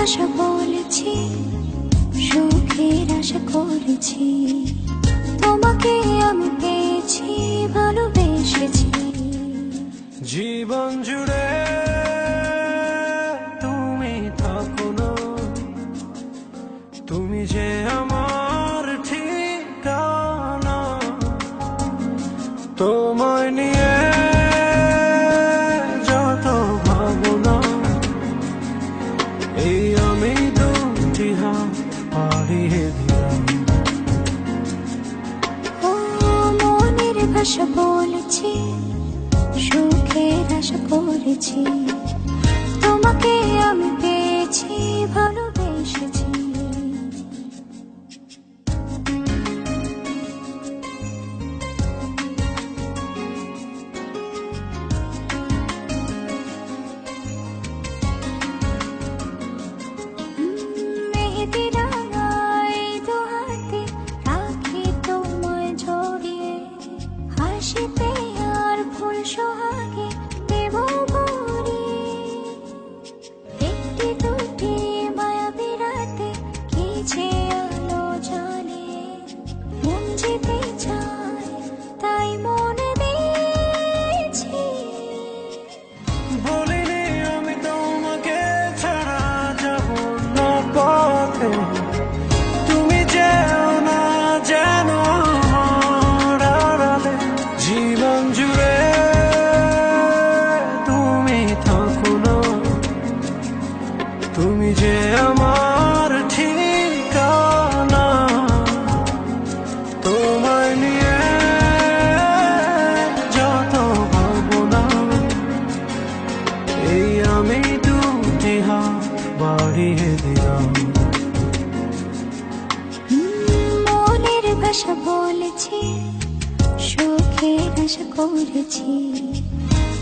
ভাষা বলেছি, সুখের আশা করেছি, তোমাকে আমি পেয়েছি, ভালোবেসেছি। জীবন জুড়ে তুমি থাকো না, তুমি যে আমার ঠিকানা। তোমায় নিয়ে যত ভাবনা, এই আমি দুটি হাত বাড়িয়ে দিলাম। ও মনের ভাষা বলেছি, সুখের আশা করেছি, তোমাকে আমি পেয়েছি, ভালোবেসেছি। মেহেদি রাঙায় দু হাতে রাখি তোমায় জড়িয়ে, হাসিতে আর ফুল সোহাগে দেব ভরিয়ে। একটি দুটি মায়াবী রাতে কি যে আলো জ্বালিয়ে, মন যেতে চায় তাই মনে দিয়েছি। বলিনি আমি তোমাকে ছাড়া যাব না পথে, তুমি যেও না যেন আমার আড়ালে। জীবন জুড়ে তুমি থাকো না, তুমি যে আমার ঠিকানা। তোমায় নিয়ে যত ভাবনা, এই আমি দুটি হাত বাড়িয়ে দিলাম। মনের ভাষা বলেছি, সুখের আশা করেছি,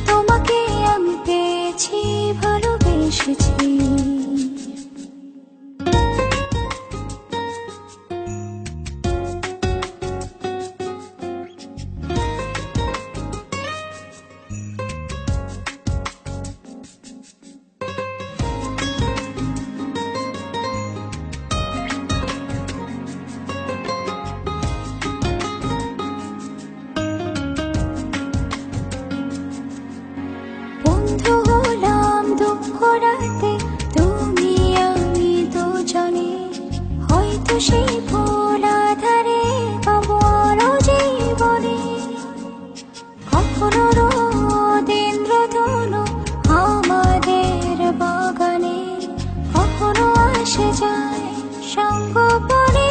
তোমাকে আমি পেয়েছি, ভালোবেসেছি। বন্ধু হলাম দুঃখ রাতে, তুমি আমি দুজনে, হয়তো সেই ভোর আধারে পাবো আরো জীবনে। কখনো রোদ ইন্দ্রধনু আমাদের বাগানে, কখনো আসে যায় সঙ্গ পরে।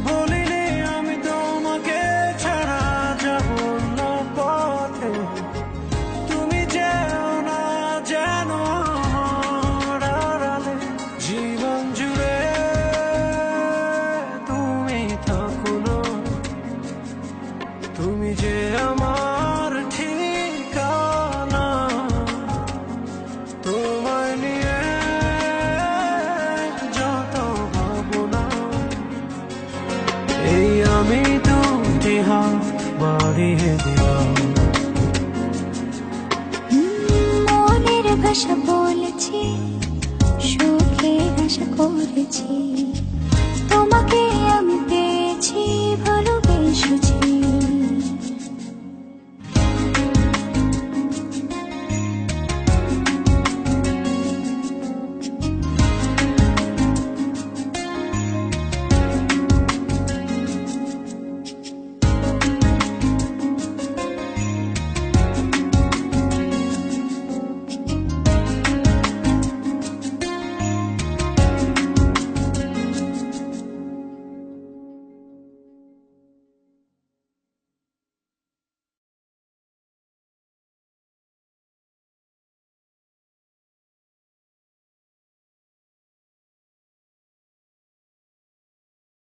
বলিনি আমি তোমাকে ছাড়া যাব না পথে, তুমি যেও না যেন আমার আড়ালে। জীবন জুড়ে তুমি থাকো না, তুমি যে আমার ঠিকানা। তোমায় নিয়ে যত ভাবনা, এই আমি দুটি হাত বাড়িয়ে দিলাম। মনের ভাষা বলেছি, সুখের আশা করেছি,